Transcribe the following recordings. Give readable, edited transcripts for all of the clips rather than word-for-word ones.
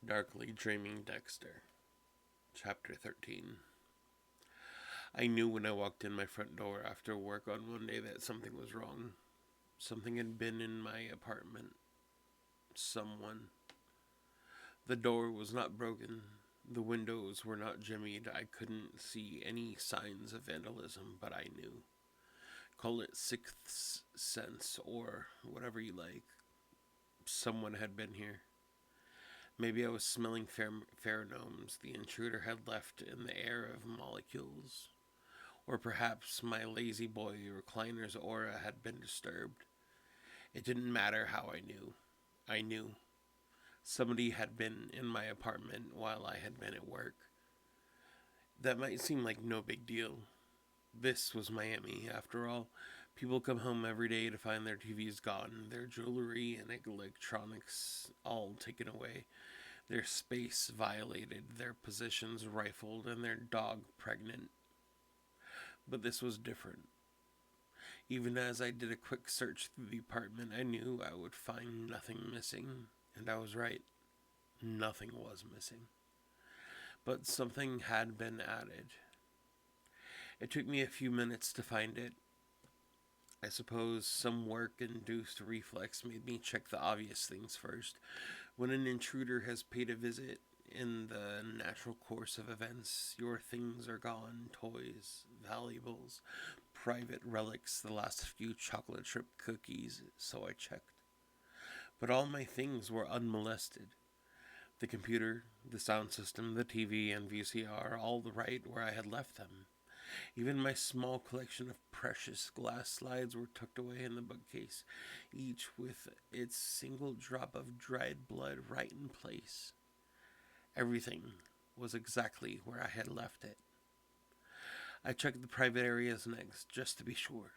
Darkly Dreaming Dexter, Chapter 13. I knew when I walked in my front door after work on Monday that something was wrong. Something had been in my apartment. Someone. The door was not broken. The windows were not jimmied. I couldn't see any signs of vandalism, but I knew. Call it sixth sense or whatever you like. Someone had been here. Maybe I was smelling pheromones the intruder had left in the air of molecules. Or perhaps my lazy boy recliner's aura had been disturbed. It didn't matter how I knew. I knew. Somebody had been in my apartment while I had been at work. That might seem like no big deal. This was Miami, after all. People come home every day to find their TVs gone, their jewelry and electronics all taken away, their space violated, their positions rifled, and their dog pregnant. But this was different. Even as I did a quick search through the apartment, I knew I would find nothing missing. And I was right. Nothing was missing. But something had been added. It took me a few minutes to find it. I suppose some work-induced reflex made me check the obvious things first. When an intruder has paid a visit, in the natural course of events, your things are gone: toys, valuables, private relics, the last few chocolate chip cookies, so I checked. But all my things were unmolested. The computer, the sound system, the TV, and VCR, all right where I had left them. Even my small collection of precious glass slides were tucked away in the bookcase, each with its single drop of dried blood right in place. Everything was exactly where I had left it. I checked the private areas next, just to be sure.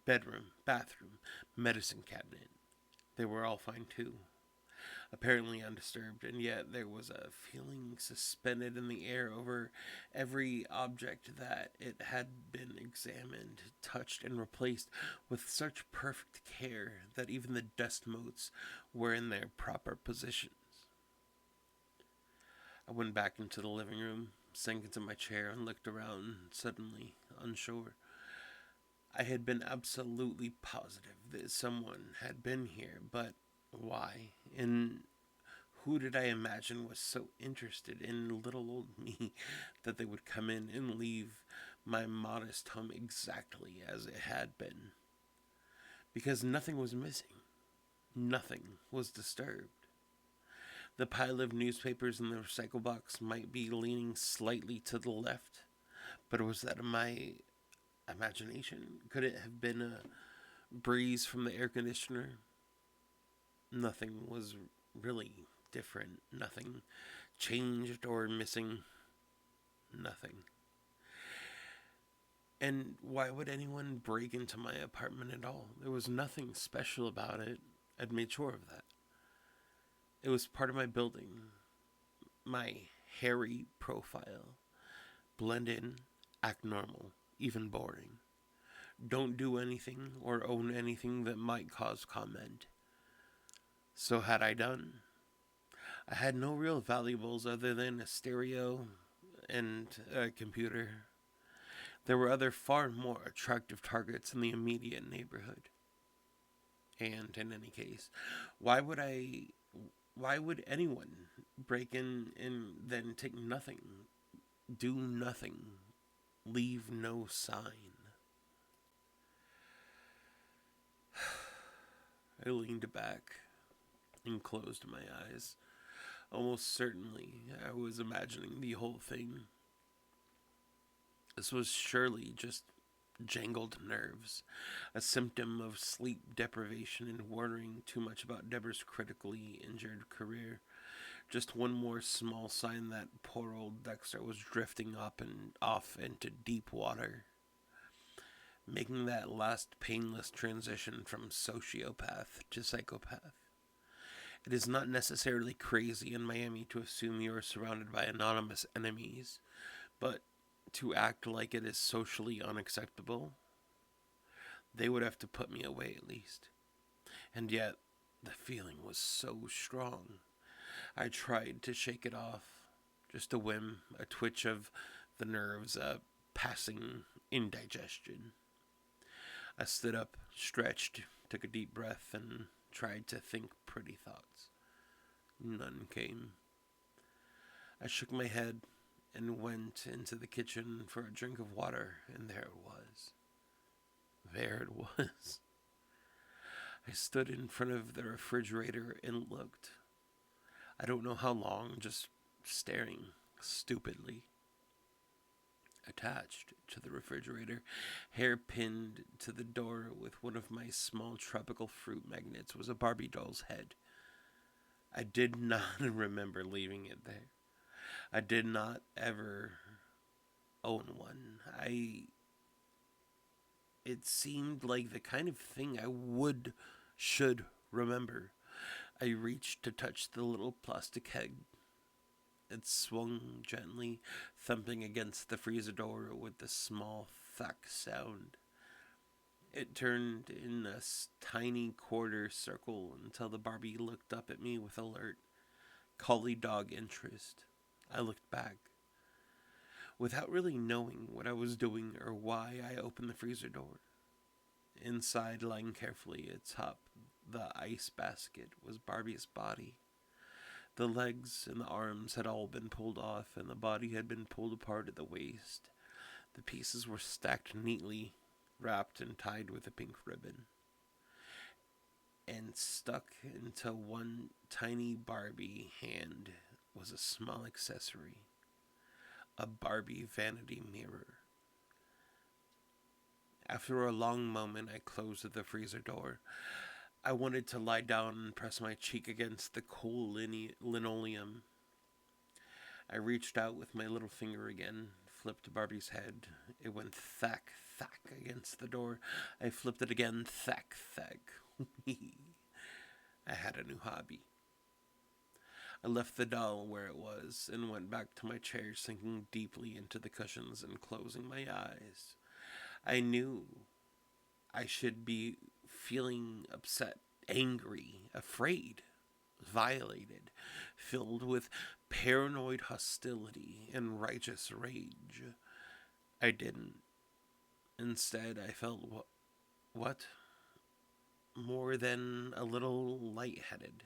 Bedroom, bathroom, medicine cabinet. They were all fine too. Apparently undisturbed, and yet there was a feeling suspended in the air over every object that it had been examined, touched, and replaced with such perfect care that even the dust motes were in their proper positions. I went back into the living room, sank into my chair, and looked around, suddenly unsure. I had been absolutely positive that someone had been here, but why? And who did I imagine was so interested in little old me that they would come in and leave my modest home exactly as it had been? Because nothing was missing. Nothing was disturbed. The pile of newspapers in the recycle box might be leaning slightly to the left, but was that my imagination? Could it have been a breeze from the air conditioner? Nothing was really different. Nothing changed or missing. Nothing. And why would anyone break into my apartment at all? There was nothing special about it. I'd made sure of that. It was part of my building. My hairy profile. Blend in, act normal, even boring. Don't do anything or own anything that might cause comment. So had I done. I had no real valuables other than a stereo and a computer. There were other far more attractive targets in the immediate neighborhood. And in any case, why would anyone break in and then take nothing, do nothing, leave no sign? I leaned back and closed my eyes. Almost certainly, I was imagining the whole thing. This was surely just jangled nerves, a symptom of sleep deprivation and worrying too much about Deborah's critically injured career. Just one more small sign that poor old Dexter was drifting up and off into deep water, making that last painless transition from sociopath to psychopath. It is not necessarily crazy in Miami to assume you are surrounded by anonymous enemies, but to act like it is socially unacceptable, they would have to put me away at least. And yet, the feeling was so strong. I tried to shake it off. Just a whim, a twitch of the nerves, a passing indigestion. I stood up, stretched, took a deep breath, and tried to think pretty thoughts. None came. I shook my head and went into the kitchen for a drink of water, and there it was. There it was. I stood in front of the refrigerator and looked. I don't know how long, just staring stupidly. Attached to the refrigerator, hair pinned to the door with one of my small tropical fruit magnets, was a Barbie doll's head. I did not remember leaving it there. I did not ever own one. It seemed like the kind of thing I should remember. I reached to touch the little plastic head. It swung gently, thumping against the freezer door with a small thwack sound. It turned in a tiny quarter circle until the Barbie looked up at me with alert, collie dog interest. I looked back. Without really knowing what I was doing or why, I opened the freezer door. Inside, lying carefully atop the ice basket, was Barbie's body. The legs and the arms had all been pulled off, and the body had been pulled apart at the waist. The pieces were stacked neatly, wrapped and tied with a pink ribbon, and stuck into one tiny Barbie hand was a small accessory, a Barbie vanity mirror. After a long moment, I closed the freezer door. I wanted to lie down and press my cheek against the cool linoleum. I reached out with my little finger again, flipped Barbie's head. It went thack, thack against the door. I flipped it again, thack, thack. I had a new hobby. I left the doll where it was and went back to my chair, sinking deeply into the cushions and closing my eyes. I knew I should be feeling upset, angry, afraid, violated, filled with paranoid hostility and righteous rage. I didn't. Instead, I felt what? More than a little lightheaded.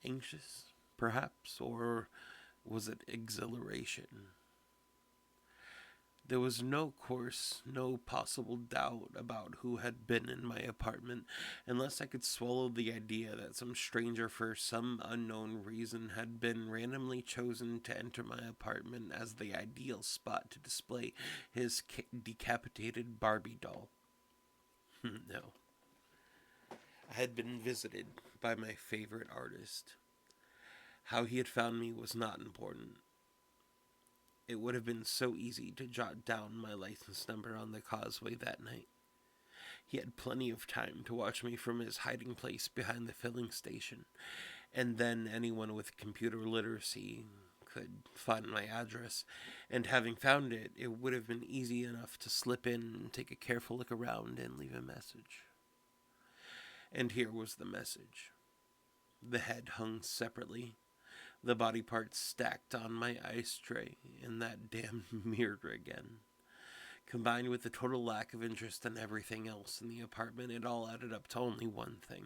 Anxious, perhaps, or was it exhilaration? There was no possible doubt about who had been in my apartment, unless I could swallow the idea that some stranger for some unknown reason had been randomly chosen to enter my apartment as the ideal spot to display his decapitated Barbie doll. No. I had been visited by my favorite artist. How he had found me was not important. It would have been so easy to jot down my license number on the causeway that night. He had plenty of time to watch me from his hiding place behind the filling station, and then anyone with computer literacy could find my address, and having found it, it would have been easy enough to slip in and take a careful look around and leave a message. And here was the message. The head hung separately, the body parts stacked on my ice tray in that damn mirror again. Combined with the total lack of interest in everything else in the apartment, it all added up to only one thing.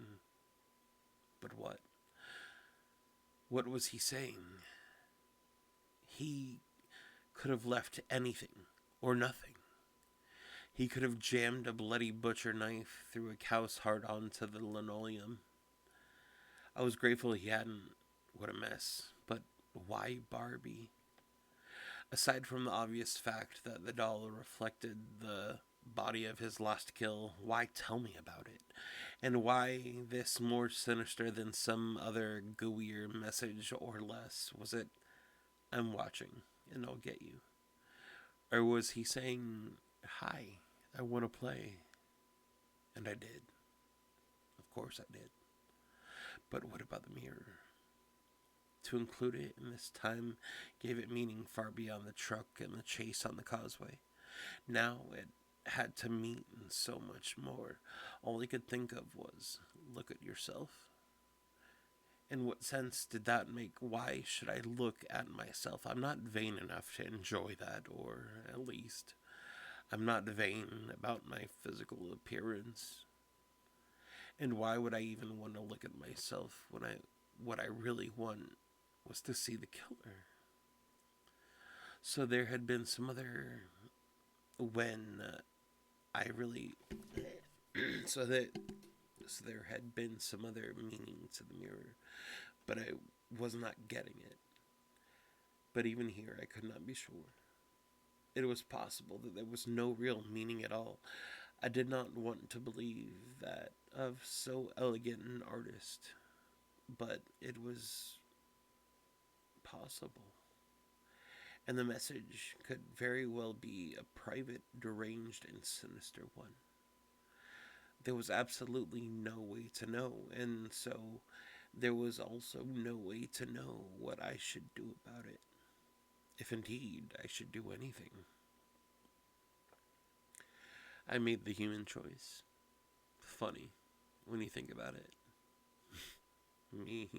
But what? What was he saying? He could have left anything or nothing. He could have jammed a bloody butcher knife through a cow's heart onto the linoleum. I was grateful he hadn't. What a mess. But why Barbie? Aside from the obvious fact that the doll reflected the body of his last kill, why tell me about it? And why this more sinister than some other gooier message or less? Was it, I'm watching and I'll get you? Or was he saying, hi, I want to play? And I did. Of course I did. But what about the mirror? To include it in this time gave it meaning far beyond the truck and the chase on the causeway. Now it had to mean so much more. All he could think of was, look at yourself. In what sense did that make? Why should I look at myself? I'm not vain enough to enjoy that, or at least I'm not vain about my physical appearance. And why would I even want to look at myself when what I really want was to see the killer? So there had been some other when I really so that so there had been some other meaning to the mirror, but I was not getting it. But even here, I could not be sure. It was possible that there was no real meaning at all. I did not want to believe that of so elegant an artist, but it was possible. And the message could very well be a private, deranged, and sinister one. There was absolutely no way to know, and so there was also no way to know what I should do about it, if indeed I should do anything. I made the human choice. Funny when you think about it. Me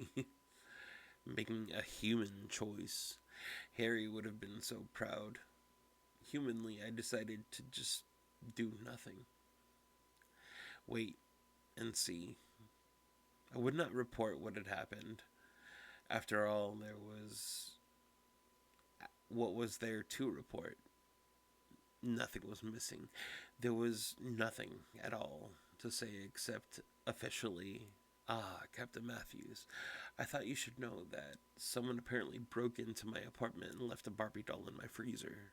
making a human choice. Harry would have been so proud. Humanly, I decided to just do nothing. Wait and see. I would not report what had happened. After all, there was... What was there to report? Nothing was missing. There was nothing at all to say except officially, Captain Matthews, I thought you should know that someone apparently broke into my apartment and left a Barbie doll in my freezer.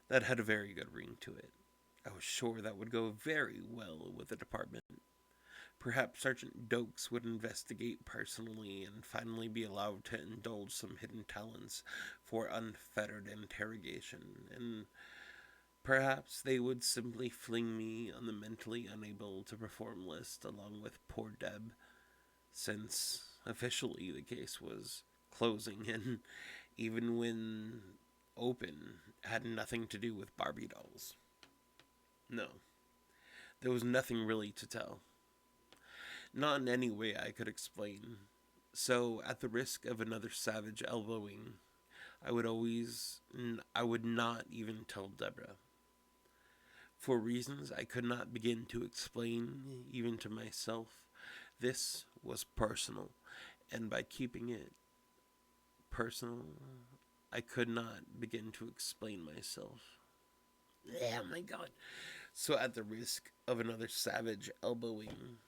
That had a very good ring to it. I was sure that would go very well with the department. Perhaps Sergeant Dokes would investigate personally and finally be allowed to indulge some hidden talents for unfettered interrogation, and perhaps they would simply fling me on the mentally unable to perform list along with poor Deb, since officially the case was closing and even when open had nothing to do with Barbie dolls. No, there was nothing really to tell. Not in any way I could explain. So, at the risk of another savage elbowing, I would not even tell Deborah. For reasons I could not begin to explain, even to myself, this was personal, and by keeping it personal, I could not begin to explain myself. Oh my god. So at the risk of another savage elbowing,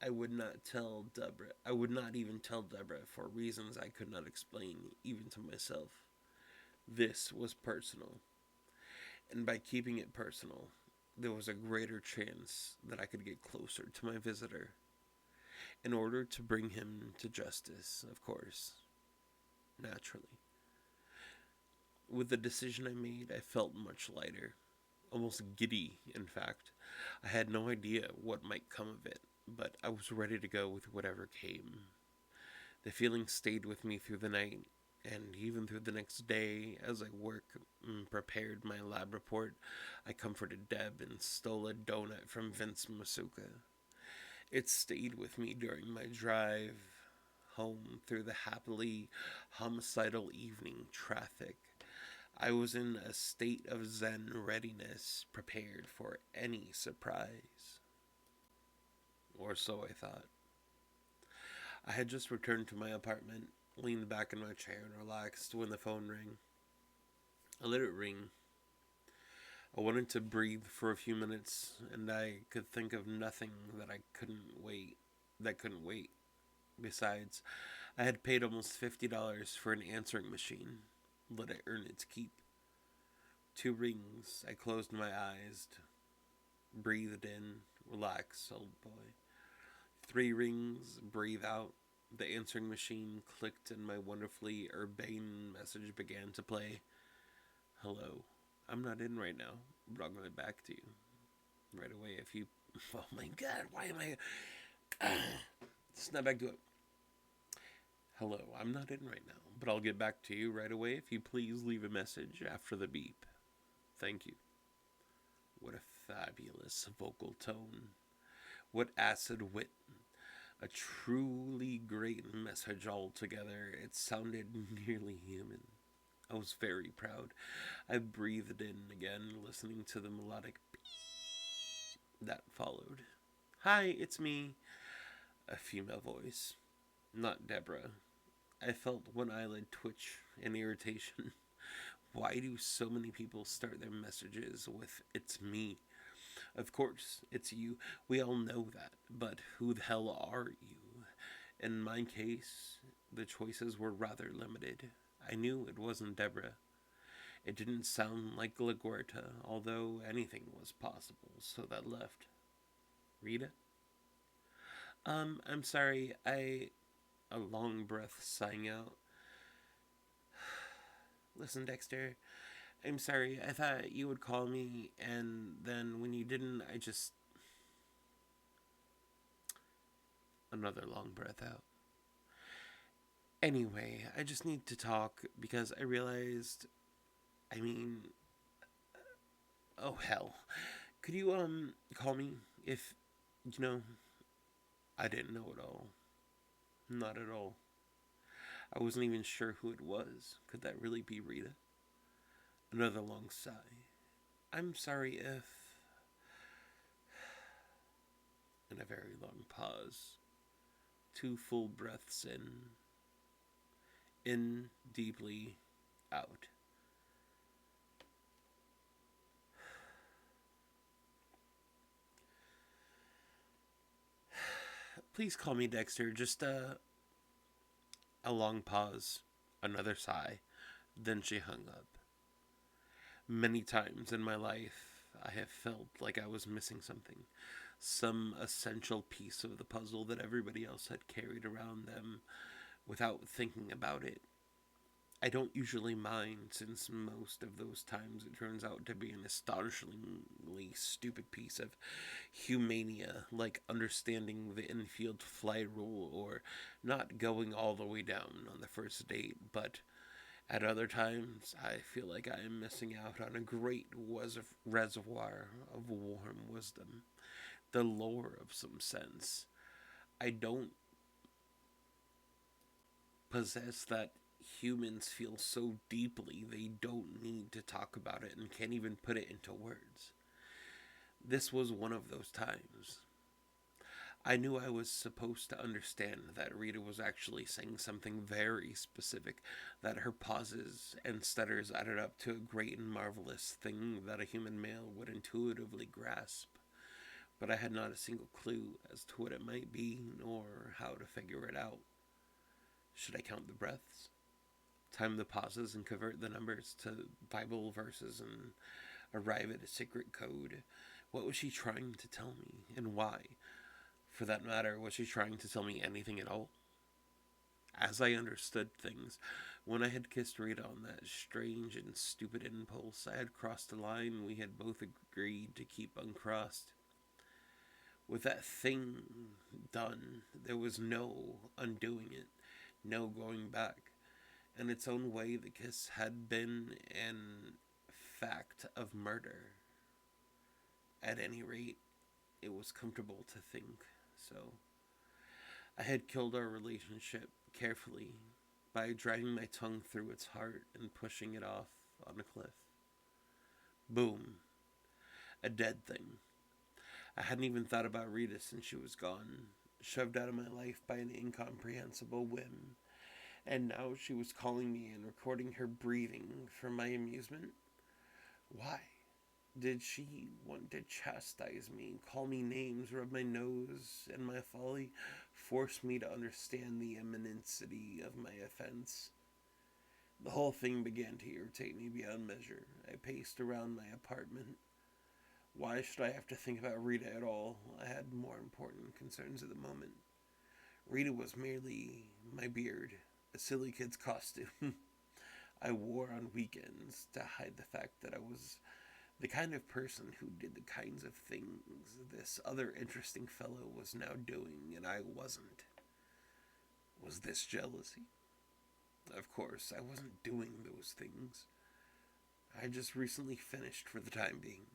I would not tell Deborah. I would not even tell Deborah for reasons I could not explain, even to myself. This was personal. And by keeping it personal, there was a greater chance that I could get closer to my visitor. In order to bring him to justice, of course. Naturally. With the decision I made, I felt much lighter. Almost giddy, in fact. I had no idea what might come of it, but I was ready to go with whatever came. The feeling stayed with me through the night, and even through the next day, as I worked and prepared my lab report, I comforted Deb and stole a donut from Vince Masuka. It stayed with me during my drive home through the happily homicidal evening traffic. I was in a state of zen readiness, prepared for any surprise. Or so I thought. I had just returned to my apartment, leaned back in my chair and relaxed when the phone rang. I let it ring. I wanted to breathe for a few minutes, and I could think of nothing that couldn't wait. Besides, I had paid almost $50 for an answering machine. Let it earn its keep. 2 rings. I closed my eyes, breathed in, relax, old boy. 3 rings, breathe out. The answering machine clicked and my wonderfully urbane message began to play. Hello. I'm not in right now, but I'll get back to you right away if you... Oh my god, why am I... Snap back to it. Hello, I'm not in right now, but I'll get back to you right away if you please leave a message after the beep. Thank you. What a fabulous vocal tone. What acid wit. A truly great message altogether. It sounded nearly human. I was very proud. I breathed in again, listening to the melodic beep that followed. Hi, it's me. A female voice. Not Deborah. I felt one eyelid twitch in irritation. Why do so many people start their messages with "it's me"? Of course, it's you. We all know that. But who the hell are you? In my case, the choices were rather limited. I knew it wasn't Deborah. It didn't sound like Laguerta, although anything was possible, so that left. Rita? I'm sorry, A long breath sighing out. Listen, Dexter, I'm sorry. I thought you would call me, and then when you didn't, I just. Another long breath out. Anyway, I just need to talk because I realized. I mean. Oh, hell. Could you, call me if. You know, I didn't know it all. Not at all. I wasn't even sure who it was. Could that really be Rita? Another long sigh. I'm sorry if. And a very long pause. 2 full breaths in deeply, out. Please call me Dexter. Just a long pause, another sigh. Then she hung up. Many times in my life, I have felt like I was missing something, some essential piece of the puzzle that everybody else had carried around them without thinking about it. I don't usually mind, since most of those times it turns out to be an astonishingly stupid piece of humania, like understanding the infield fly rule or not going all the way down on the first date. But at other times, I feel like I am missing out on a great reservoir of warm wisdom, the lore of some sense. I don't possess that humans feel so deeply they don't need to talk about it and can't even put it into words. This was one of those times. I knew I was supposed to understand that Rita was actually saying something very specific, that her pauses and stutters added up to a great and marvelous thing that a human male would intuitively grasp. But I had not a single clue as to what it might be, nor how to figure it out. Should I count the breaths? Time the pauses and convert the numbers to Bible verses and arrive at a secret code? What was she trying to tell me, and why? For that matter, was she trying to tell me anything at all? As I understood things, when I had kissed Rita on that strange and stupid impulse, I had crossed a line we had both agreed to keep uncrossed. With that thing done, there was no undoing it, no going back. In its own way, the kiss had been an fact of murder. At any rate, it was comfortable to think so. I had killed our relationship carefully by dragging my tongue through its heart and pushing it off on a cliff. Boom. A dead thing. I hadn't even thought about Rita since she was gone, shoved out of my life by an incomprehensible whim. And now she was calling me and recording her breathing for my amusement? Why? Did she want to chastise me, call me names, rub my nose and my folly, force me to understand the imminency of my offense? The whole thing began to irritate me beyond measure. I paced around my apartment. Why should I have to think about Rita at all? I had more important concerns at the moment. Rita was merely my beard, a silly kid's costume I wore on weekends to hide the fact that I was the kind of person who did the kinds of things this other interesting fellow was now doing, and I wasn't. Was this jealousy? Of course, I wasn't doing those things. I just recently finished for the time being.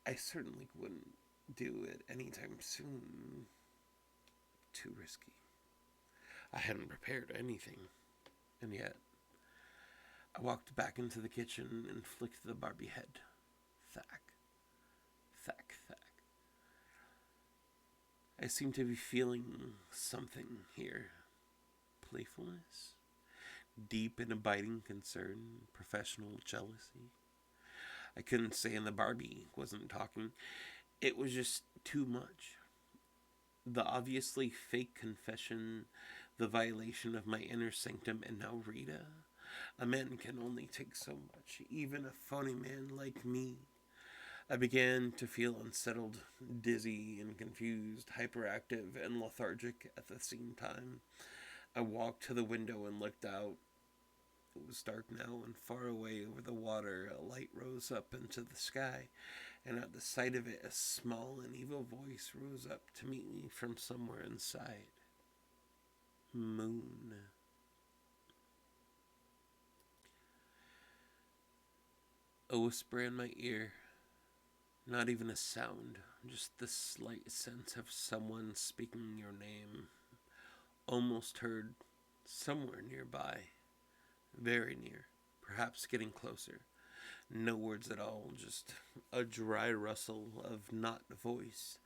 I certainly wouldn't do it anytime soon. too risky. I hadn't prepared anything, and yet I walked back into the kitchen and flicked the Barbie head. Thack, thack, thack. I seem to be feeling something here. Playfulness, deep and abiding concern, professional jealousy. I couldn't say, and the Barbie wasn't talking. It was just too much. The obviously fake confession, the violation of my inner sanctum, and now Rita. A man can only take so much, even a phony man like me. I began to feel unsettled, dizzy and confused, hyperactive and lethargic at the same time. I walked to the window and looked out. It was dark now, and far away over the water, a light rose up into the sky, and at the sight of it, a small and evil voice rose up to meet me from somewhere inside. Moon. A whisper in my ear. Not even a sound, just the slight sense of someone speaking your name. Almost heard, somewhere nearby. Very near, perhaps getting closer. No words at all, just a dry rustle of not voice.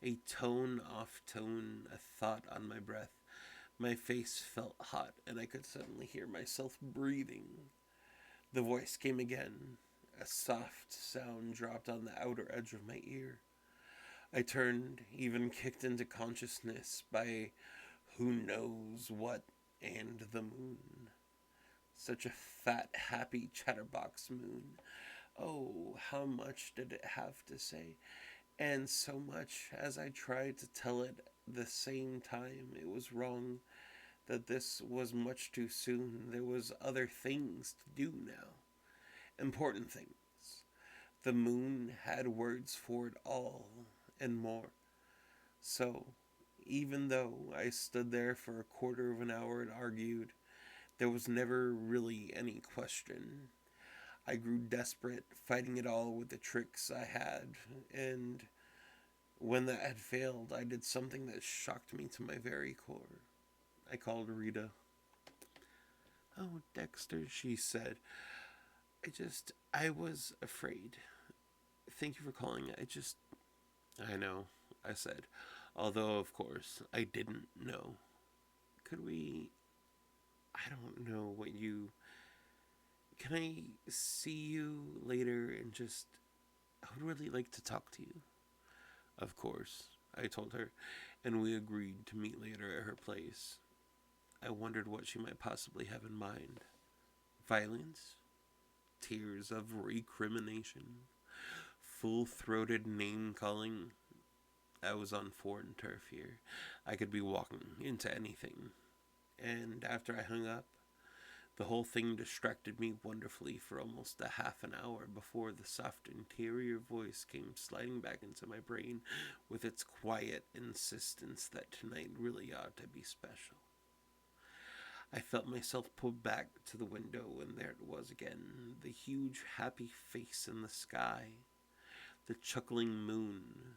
A tone off tone, a thought on my breath. My face felt hot, and I could suddenly hear myself breathing. The voice came again. A soft sound dropped on the outer edge of my ear. I turned, even kicked into consciousness by who knows what and the moon. Such a fat, happy chatterbox moon. Oh, how much did it have to say? And so much as I tried to tell it the same time it was wrong, that this was much too soon. There was other things to do now. Important things. The moon had words for it all, and more. So, even though I stood there for a quarter of an hour and argued, there was never really any question. I grew desperate, fighting it all with the tricks I had, and when that had failed, I did something that shocked me to my very core. I called Rita. "Oh, Dexter," she said. I was afraid. Thank you for calling. I know, I said. Although, of course, I didn't know. I don't know what you... Can I see you later and I would really like to talk to you. Of course, I told her, and we agreed to meet later at her place. I wondered what she might possibly have in mind. Violence? Tears of recrimination, full-throated name-calling. I was on foreign turf here. I could be walking into anything. And after I hung up, the whole thing distracted me wonderfully for almost a half an hour before the soft interior voice came sliding back into my brain with its quiet insistence that tonight really ought to be special. I felt myself pulled back to the window, and there it was again, the huge happy face in the sky, the chuckling moon.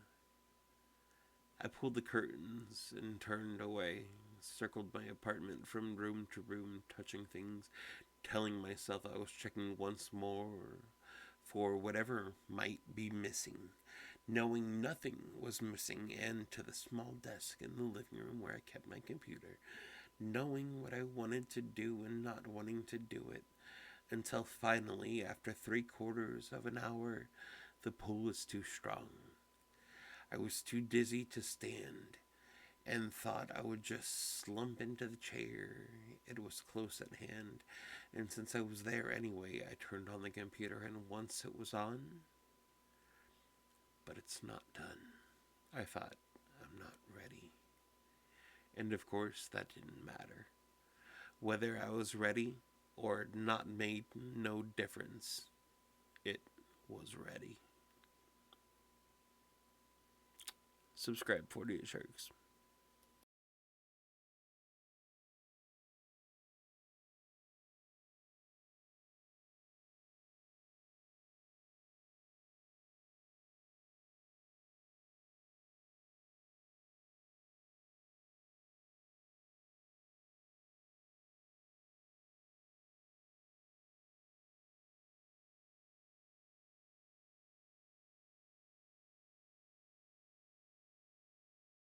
I pulled the curtains and turned away, circled my apartment from room to room, touching things, telling myself I was checking once more for whatever might be missing, knowing nothing was missing, and to the small desk in the living room where I kept my computer, knowing what I wanted to do and not wanting to do it, until finally, after 3/4 of an hour, the pull was too strong. I was too dizzy to stand, and thought I would just slump into the chair. It was close at hand, and since I was there anyway, I turned on the computer, and once it was on... But it's not done. I thought, I'm not ready. And of course, that didn't matter. Whether I was ready or not made no difference. It was ready. Subscribe, 48 Sharks.